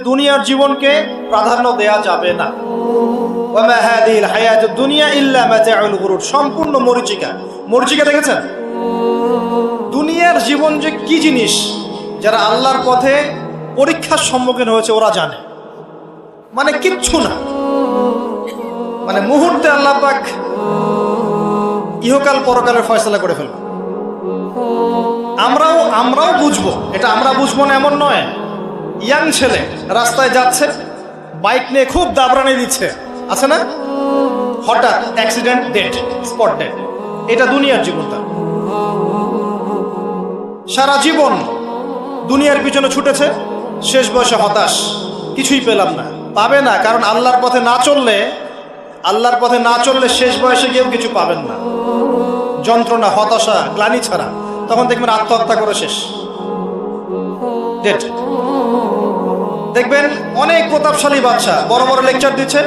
দুনিয়ার জীবনকে প্রাধান্য দেয়া যাবে না। ওয়ামা হাদিহিল হায়াতুদ দুনিয়া ইল্লা মাতাউল গুরুর, সম্পূর্ণ মরীচিকা। মরীচিকা দেখেছেন? দুনিয়ার জীবন যে কি জিনিস, যারা আল্লাহর পথে পরীক্ষার সম্মুখীন হয়েছে ওরা জানে। মানে কিচ্ছু না, মানে মুহূর্তে আল্লাহ পাক ইহকাল পরকালের ফয়সালা করে ফেলবে। আমরাও বুঝবো, এটা আমরা বুঝবো না এমন নয়। ইয়াং ছেলে রাস্তায় যাচ্ছে, বাইক নিয়ে খুব দাবরানি দিচ্ছে, আছে না? হঠাৎ অ্যাক্সিডেন্ট, ডেড, স্পট ডেড। এটা দুনিয়ার জীবনটা। সারা জীবন দুনিয়ার পিছনে ছুটেছে, শেষ বয়সে হতাশ, কিছুই পেলাম না। পাবে না, কারণ আল্লাহর পথে না চললে শেষ বয়সে গিয়েও কিছু পাবেন না। যন্ত্রণা, হতাশা, গ্লানি ছাড়া। তখন দেখবেন আত্মহত্যা করে শেষ, ডেড। দেখবেন অনেক প্রতাপশালী বাচ্চা বড় বড় লেকচার দিচ্ছে,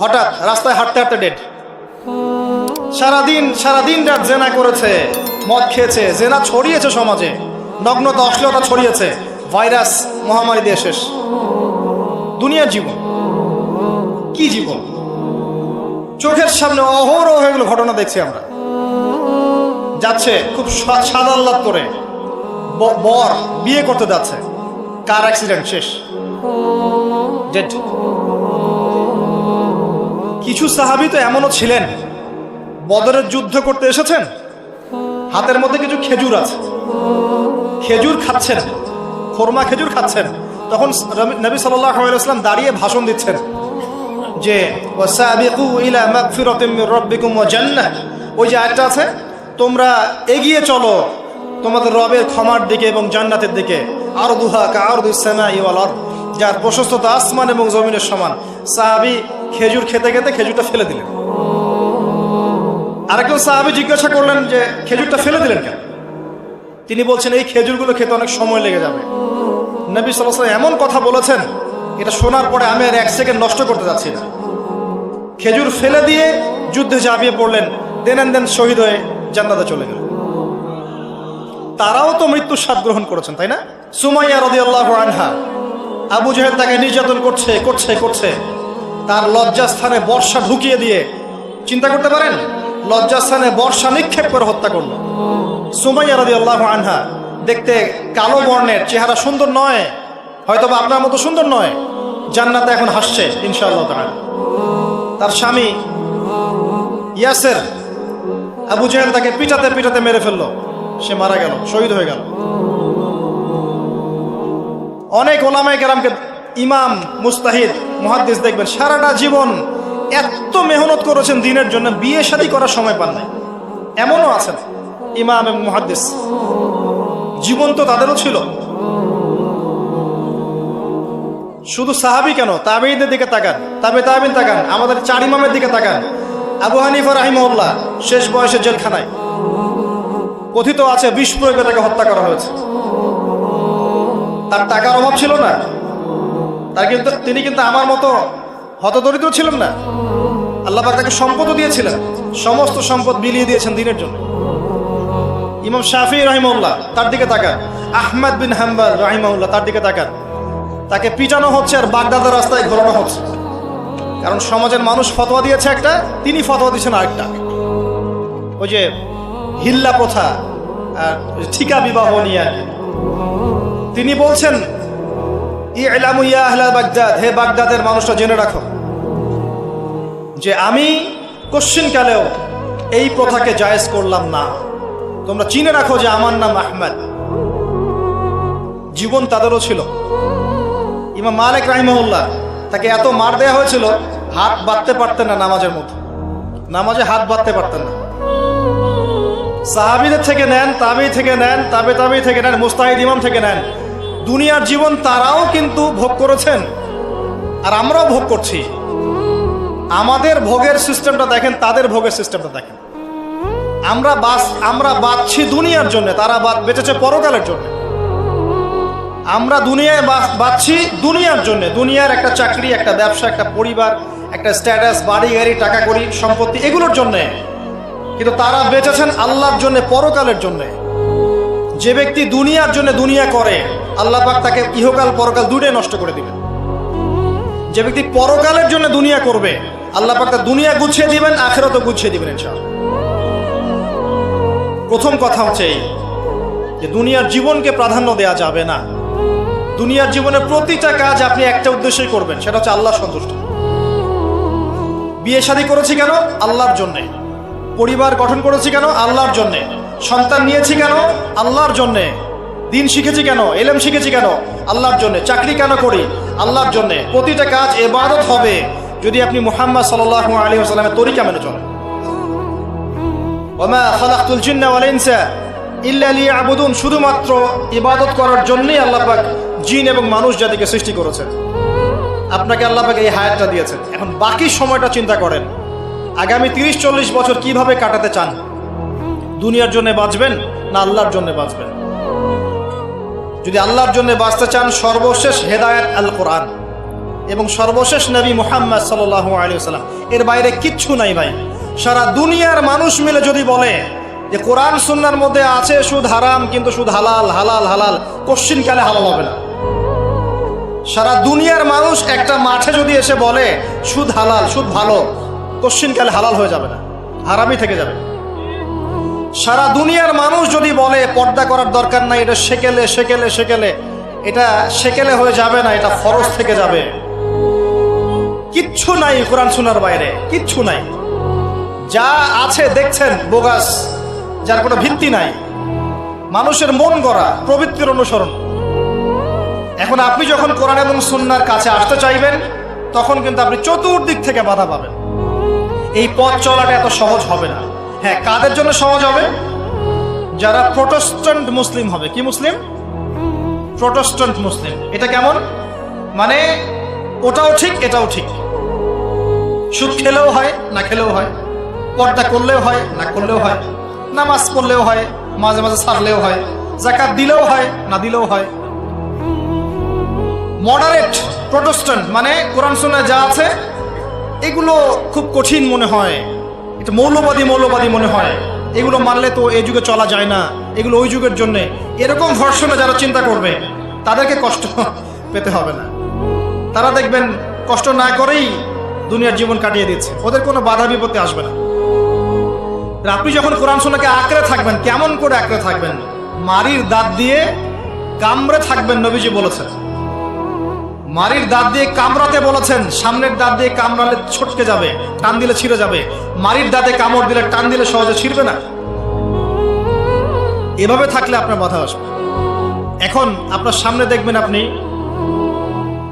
হঠাৎ রাস্তায় হাঁটতে হাঁটতে ডেড। সারাদিন রাত জেনা করেছে, মদ খেয়েছে, জেনা ছড়িয়েছে সমাজে, নগ্নতা, অশ্লীলতা ছড়িয়েছে, ভাইরাস মহামারী দিয়ে শেষ। দুনিয়ার জীবন কি জীবন! চোখের সামনে অহরহ এগুলো ঘটনা দেখছি আমরা। যাচ্ছে খুব সাদা আহ্লাদ করে, বর বিয়ে করতে যাচ্ছে, কার অ্যাক্সিডেন্ট, শেষ, ডেড। কিছু সাহাবী তো এমনও ছিলেন, বদরের যুদ্ধ করতে এসেছেন, হাতের মধ্যে কিছু খেজুর আছে, খেজুর খাচ্ছেন, খোরমা খেজুর খাচ্ছেন। তখন নবী সাল্লাল্লাহু আলাইহি ওয়াসাল্লাম দাঁড়িয়ে ভাষণ দিচ্ছেন যে ওয়াসাবিকু ইলা মাগফিরাতিম মির রাব্বিকুম ওয়া জান্নাহ। ওই যে আয়াতটা আছে, তোমরা এগিয়ে চলো তোমাদের রবের ক্ষমার দিকে এবং জান্নাতের দিকে। আরদুহা কাআরদিস সামাই ওয়াল আরদ, যার প্রশস্ততা আসমান এবং জমিনের সমান। সাহাবী খেজুর খেতে খেতে খেজুরটা ফেলে দিলেন। আরেকজন সাহাবী জিজ্ঞাসা করলেন যে খেজুরটা ফেলে দিলেন কেন? তিনি বলছেন, এই খেজুরগুলো খেতে অনেক সময় লেগে যাবে। নবী সাল্লাল্লাহু আলাইহি ওয়াসাল্লাম এমন কথা বলেছেন, এটা শোনার পরে আমি আর এক সেকেন্ড নষ্ট করতে যাচ্ছি না। খেজুর ফেলে দিয়ে যুদ্ধে ঝাঁপিয়ে পড়লেন, দেন শহীদ হয়ে জান্নাতে চলে গেলেন। তারাও তো মৃত্যুর স্বাদ গ্রহণ করেছেন, তাই না? সুমাইয়া রাদিয়াল্লাহু আনহা, আবু জাহেল তাকে নির্যাতন করছে, তার লজ্জাস্থানে বর্ষা ঢুকিয়ে দিয়ে, চিন্তা করতে পারেন, লজ্জাস্থানে বর্ষা নিক্ষেপ করে হত্যা করলো। সুমাইয়া রাদিয়াল্লাহু আনহা দেখতে কালো বর্ণের, চেহারা সুন্দর নয়, হয়তোবা আপনার মতো সুন্দর নয়, জান্নাতে এখন হাসছে ইনশাআল্লাহ তাআলা। তার স্বামী ইয়াসের, আবু জাহেল তাকে পিটাতে মেরে ফেললো, সে মারা গেল, শহীদ হয়ে গেল। অনেক ওলামায়ে কেরামকে, ইমাম, মুস্তাহিদ, মুহাদ্দিস দেখবেন সারাটা জীবন এত মেহনত করেছেন দ্বীনের জন্য, বিয়ে শাদী করার সময় পান নাই। এমনও আছেন ইমাম এবং মুহাদ্দিস, জীবন তো তাদেরও ছিল। শুধু সাহাবী কেন, তাবেঈদের দিকে তাকান, তাবেঈন তাকান, আমাদের 4 ইমামের দিকে তাকান। আবু হানিফা রাহিমাহুল্লাহ শেষ বয়সে জেলখানায়, কথিত আছে বিষ প্রয়োগে তাকে হত্যা করা হয়েছে। তার টাকার অভাব ছিল না, তিনি কিন্তু আমার মতো হতদরিদ্র ছিলেন না। আল্লাহ পাক তাকে সম্পদও দিয়েছিলেন, সমস্ত সম্পদ বিলিয়ে দিয়েছেন দ্বীনের জন্য। ইমাম শাফিঈ রাহিমাহুল্লাহ, তার দিকে তাকান। আহমদ বিন হাম্বল রাহিমাহুল্লাহ, তার দিকে তাকান। তাকে পিটানো হচ্ছে আর বাগদাদের রাস্তায় ঘোরানো হচ্ছে, কারণ সমাজের মানুষ ফতোয়া দিয়েছে একটা, তিনি ফতোয়া দিচ্ছেন আরেকটা। ওই যে হিল্লা প্রথা আর ঠিকা বিবাহ নিয়ে তিনি বলছেন, ইলামু ইয়া আহলা বাগদাদ, হে বাগদাদের মানুষরা জেনে রাখো যে আমি কশ্চিনকালেও এই প্রথাকে জায়েজ করলাম না। তোমরা চিনে রাখো যে আমার নাম আহমদ। জীবন তাদেরও ছিল। ইমাম মালিক রাহিমাহুল্লাহ, তাকে এত মার দেয়া হয়েছিল, হাত বাঁধতে পারতেন না নামাজের মতো, নামাজে হাত বাঁধতে পারতেন না। সাহাবীদের থেকে নেন, তাবেঈ থেকে নেন, তাবেঈ থেকে নেন, মুস্তাহিদ ইমাম থেকে নেন, দুনিয়ার জীবন তারাও কিন্তু ভোগ করেছেন, আর আমরাও ভোগ করছি। আমাদের ভোগের সিস্টেমটা দেখেন, তাদের ভোগের সিস্টেমটা দেখেন। আমরা বাঁচছি দুনিয়ার জন্য, তারা বেঁচেছে পরকালের জন্য। আমরা দুনিয়ায় বাঁচছি দুনিয়ার জন্য, দুনিয়ার একটা চাকরি, একটা ব্যবসা, একটা পরিবার, একটা স্ট্যাটাস, বাড়ি গাড়ি, টাকা কড়ি, সম্পত্তি, এগুলোর জন্য। কিন্তু তারা বেঁচেছেন আল্লাহর জন্য, পরকালের জন্য। যে ব্যক্তি দুনিয়ার জন্য দুনিয়া করে, আল্লাহ পাক তাকে ইহকাল পরকাল দুটোই নষ্ট করে দিবেন। যে ব্যক্তি পরকালের জন্য দুনিয়া করবে, আল্লাহ পাক তার দুনিয়া গুছিয়ে দিবেন, আখিরাতও গুছিয়ে দিবেন ইনশাআল্লাহ। প্রথম কথা হচ্ছে এই যে দুনিয়ার জীবনকে প্রাধান্য দেওয়া যাবে না। দুনিয়ার জীবনের প্রতিটা কাজ আপনি একটা উদ্দেশ্যই করবেন, সেটা হচ্ছে আল্লাহ সন্তুষ্ট। বিয়ে শাদী করেছি কেন? আল্লাহর জন্যে। পরিবার গঠন করেছি কেন? আল্লাহর জন্যে। সন্তান নিয়েছি কেন? আল্লাহর জন্যে। দিন শিখেছি কেন? ইলম শিখেছি কেন? আল্লাহর জন্যে। চাকরি কেন করি? আল্লাহর জন্যে। প্রতিটা কাজ ইবাদত হবে যদি আপনি মুহাম্মদ সাল্লাল্লাহু আলাইহি ওয়াসাল্লামের তরিকা মেনে চলেন। ওয়া মা খালাকতুল জিন্না ওয়াল ইনসা ইল্লা লিয়াবুদুন, শুধুমাত্র ইবাদত করার জন্যই আল্লাহ পাক জিন এবং মানুষ জাতিকে সৃষ্টি করেছেন। আপনাকে আল্লাহ পাক এই হায়াতটা দিয়েছেন। এখন বাকি সময়টা চিন্তা করেন, আগামী 30-40 বছর কিভাবে কাটাতে চান? দুনিয়ার জন্য বাঁচবেন না আল্লাহর জন্য বাঁচবেন? যদি আল্লাহর জন্য বাঁচতে চান, সর্বশেষ হেদায়েত আল কোরআন এবং সর্বশেষ নবী মুহাম্মদ সাল্লাল্লাহু আলাইহি ওয়াসাল্লাম, এর বাইরে কিচ্ছু নাই ভাই। সারা দুনিয়ার মানুষ মিলে যদি বলে যে কোরআন সুন্নাহর মধ্যে আছে সুদ হারাম, কিন্তু সুদ হালাল, হালাল হালাল, কোশ্চিনকালে হালাল হবে না। সারা দুনিয়ার মানুষ একটা মাঠে যদি এসে বলে সুদ হালাল, সুদ ভালো, কোশ্চিনকালে হালাল হয়ে যাবে না, হারামই থেকে যাবে। সারা দুনিয়ার মানুষ যদি বলে পর্দা করার দরকার নাই, এটা সেকেলে সেকেলে সেকেলে, এটা সেকেলে হয়ে যাবে না, এটা ফরজ থেকে যাবে। কিচ্ছু নাই কোরআন সুন্নাহর বাইরে, কিচ্ছু নাই। যা আছে দেখছেন বোগাস, যার কোনো ভিত্তি নাই, মানুষের মন গড়া প্রবৃত্তির অনুসরণ। এখন আপনি যখন কোরআন এবং সুন্নাহর কাছে আসতে চাইবেন, তখন কিন্তু আপনি চতুর্দিক থেকে বাধা পাবেন। এই পথ চলাটা এত সহজ হবে না। হ্যাঁ, কাদের জন্য সহজ হবে? যারা প্রোটেস্ট্যান্ট মুসলিম হবে। কি মুসলিম? প্রোটেস্ট্যান্ট মুসলিম। এটা কেমন? মানে ওটাও ঠিক এটাও ঠিক, সুদ খেলেও হয় না খেলেও হয়, পর্দা করলেও হয় না করলেও হয়, নামাজ পড়লেও হয়, মাঝে মাঝে ছাড়লেও হয়, যাকাত দিলেও হয় না দিলেও হয়। মডারেট প্রোটেস্ট্যান্ট মানে কোরআন সুন্নাহ যা আছে এগুলো খুব কঠিন মনে হয়, এটা মৌলবাদী মৌলবাদী মনে হয়, এগুলো মানলে তো এই যুগে চলা যায় না, এগুলো ওই যুগের জন্য, এরকম ভার্সনে যারা চিন্তা করবে তাদেরকে কষ্ট পেতে হবে না। তারা দেখবেন কষ্ট না করেই দুনিয়ার জীবন কাটিয়ে দিচ্ছে, ওদের কোনো বাধা বিপত্তি আসবে না। আপনি যখন কোরআন সুন্নাহকে আঁকড়ে থাকবেন, কেমন করে আঁকড়ে থাকবেন? মারির দাঁত দিয়ে কামড়ে থাকবেন, নবীজি বলেছেন। মারির দাঁত দিয়ে কামড়াতে বলেছেন, সামনের দাঁত দিয়ে কামড়ালে ছটকে যাবে, টান দিলে ছিঁড়ে যাবে। মারির দাঁতে কামড় দিলে, টান দিলে সহজে ছিঁড়বে না। এভাবে থাকলে আপনার বাধা আসবে। এখন আপনার সামনে দেখবেন আপনি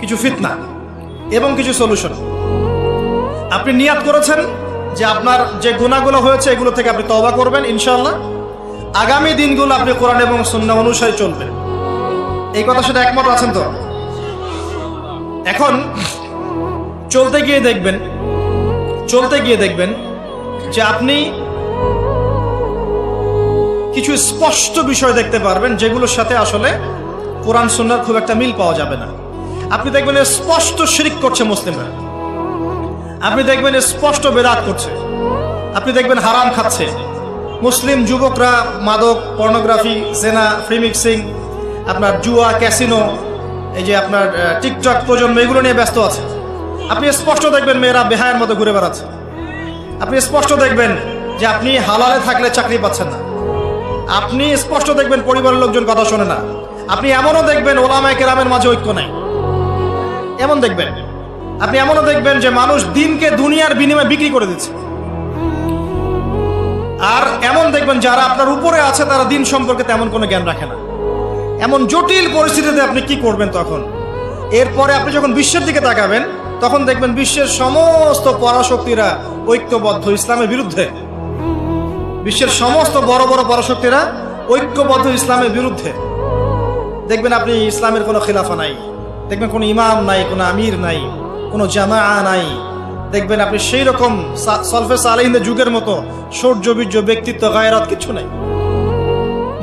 কিছু ফিতনা এবং কিছু সলিউশন। আপনি নিয়াত করেছেন যে আপনার যে গুনাহগুলো হয়েছে এগুলো থেকে আপনি তওবা করবেন ইনশাআল্লাহ, আগামী দিনগুলো আপনি কোরআন এবং সুন্নাহ অনুসারে চলবেন। এই কথা সাথে একমত আছেন তো? এখন চলতে গিয়ে দেখবেন যে আপনি কিছু স্পষ্ট বিষয় দেখতে পারবেন যেগুলোর সাথে আসলে কোরআন সুন্নাহর খুব একটা মিল পাওয়া যাবে না। আপনি দেখবেন স্পষ্ট শিরক করছে মুসলিমরা, আপনি দেখবেন স্পষ্ট বেদাত করছে, আপনি দেখবেন হারাম খাচ্ছে। মুসলিম যুবকরা মাদক, পর্নোগ্রাফি, জেনা, ফ্রি মিক্সিং, আপনার জুয়া, ক্যাসিনো, এই যে আপনার টিকটক প্রজন্ম, এগুলো নিয়ে ব্যস্ত আছে। আপনি স্পষ্ট দেখবেন মেয়েরা বেহায়ের মতো ঘুরে বেড়াচ্ছে। আপনি স্পষ্ট দেখবেন যে আপনি হালালে থাকলে চাকরি পাচ্ছেন না। আপনি স্পষ্ট দেখবেন পরিবারের লোকজন কথা শোনে না। আপনি এমনও দেখবেন ওলামায়ে কেরামের মাঝে ঐক্য নাই, এমন দেখবেন। আপনি এমনও দেখবেন যে মানুষ দিনকে দুনিয়ার বিনিময়ে বিক্রি করে দিচ্ছে। আর এমন দেখবেন যারা আপনার উপরে আছে তারা দিন সম্পর্কে তেমন কোনো জ্ঞান রাখে না। এমন জটিল পরিস্থিতিতে আপনি কি করবেন তখন? এরপরে আপনি যখন বিশ্বের দিকে তাকাবেন, তখন দেখবেন বিশ্বের সমস্ত পরাশক্তিরা ঐক্যবদ্ধ ইসলামের বিরুদ্ধে। বিশ্বের সমস্ত বড় বড় পরাশক্তিরা ঐক্যবদ্ধ ইসলামের বিরুদ্ধে। দেখবেন আপনি ইসলামের কোনো খিলাফা নাই, দেখবেন কোনো ইমাম নাই, কোনো আমির নাই, কোনো জামাআ নাই। দেখবেন আপনি সেই রকম সলফে সালেহিনদের যুগের মতো শৌর্য, বীর্য, ব্যক্তিত্ব, গায়রাত কিছু নাই।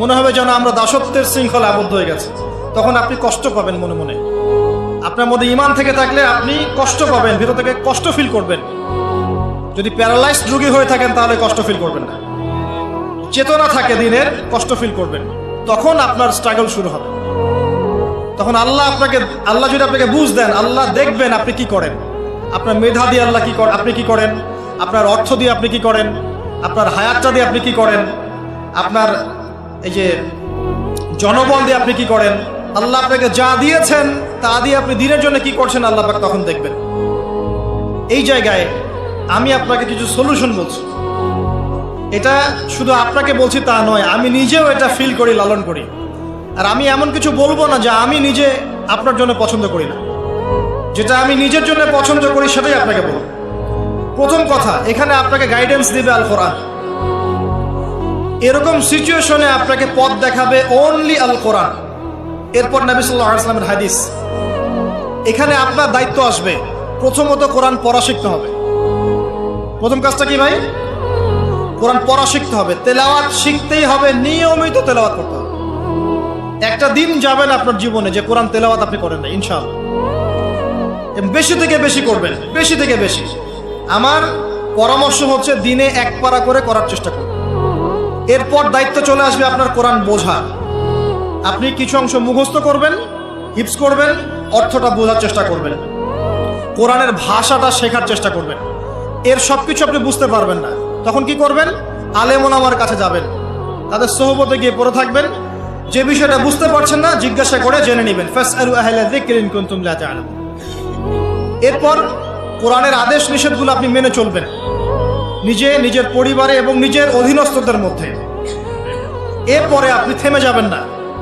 মনে হবে যেন আমরা দাসত্বের শৃঙ্খলা আবদ্ধ হয়ে গেছে। তখন আপনি কষ্ট পাবেন মনে মনে। আপনার মধ্যে ঈমান থেকে থাকলে আপনি কষ্ট পাবেন, ভিতর থেকে কষ্ট ফিল করবেন। যদি প্যারালাইজড রোগী হয়ে থাকেন তাহলে কষ্ট ফিল করবেন না। চেতনা থাকে দিনের, কষ্ট ফিল করবেন। তখন আপনার স্ট্রাগল শুরু হবে। তখন আল্লাহ যদি আপনাকে বুঝ দেন, আল্লাহ দেখবেন আপনি কি করেন। আপনার মেধা দিয়ে আল্লাহ কি করেন, আপনি কি করেন, আপনার অর্থ দিয়ে আপনি কি করেন, আপনার হায়াতটা দিয়ে আপনি কি করেন, আপনার এই যে জনবল দিয়ে আপনি কি করেন, আল্লাহ আপনাকে যা দিয়েছেন তা দিয়ে আপনি দিনের জন্য কি করছেন, আল্লাহ পাক তখন দেখবেন। এই জায়গায় আমি আপনাকে কিছু সলিউশন বলছি। এটা শুধু আপনাকে বলছি তা নয়, আমি নিজেও এটা ফিল করি, লালন করি। আর আমি এমন কিছু বলবো না যা আমি নিজে আপনার জন্য পছন্দ করি না। যেটা আমি নিজের জন্য পছন্দ করি সেটাই আপনাকে বলবো। প্রথম কথা, এখানে আপনাকে গাইডেন্স দিবে আল কোরআন। এরকম সিচুয়েশনে আপনাকে পথ দেখাবে অনলি আল কোরআন। এরপর নবী সাল্লাল্লাহু আলাইহি ওয়াসাল্লামের হাদিস। এখানে আপনার দায়িত্ব আসবে প্রথমত কোরআন পড়া শিখতে হবে। প্রথম কাজটা কি ভাই? কোরআন পড়া শিখতে হবে, তেলাওয়াত শিখতেই হবে, নিয়মিত তেলাওয়াত করতে হবে। একটা দিন যাবেন আপনার জীবনে যে কোরআন তেলাওয়াত আপনি করেন না, ইনশাআল্লাহ। বেশি থেকে বেশি করবেন, বেশি থেকে বেশি। আমার পরামর্শ হচ্ছে দিনে এক পারা করে করার চেষ্টা করুন। এরপর দায়িত্ব চলে আসবে আপনার কোরআন বোঝা। আপনি কিছু অংশ মুখস্থ করবেন, হিফজ করবেন, অর্থটা বোঝার চেষ্টা করবেন, কোরআনের ভাষাটা শেখার চেষ্টা করবেন। এর সবকিছু আপনি বুঝতে পারবেন না, তখন কি করবেন? আলেম ওলামার কাছে যাবেন, তাদের সোহবতে গিয়ে পড়ে থাকবেন। যে বিষয়টা বুঝতে পারছেন না জিজ্ঞাসা করে জেনে নেবেন। ফাসআলু আহলা যিকরি ইন কুনতুম লা তা'লামুন। এরপর কোরআনের আদেশ নিষেধগুলো আপনি মেনে চলবেন, নিজে, নিজের পরিবারে এবং নিজের অধীনস্থদের মধ্যে। এরপরে আপনি থেমে যাবেন না।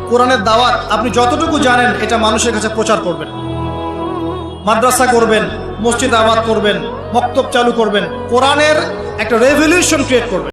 কোরআনের দাওয়াত আপনি যতটুকু জানেন এটা মানুষের কাছে প্রচার করবেন। মাদ্রাসা করবেন, মসজিদ আবাদ করবেন, মক্তব চালু করবেন, কোরআনের একটা রেভলিউশন ক্রিয়েট করবেন।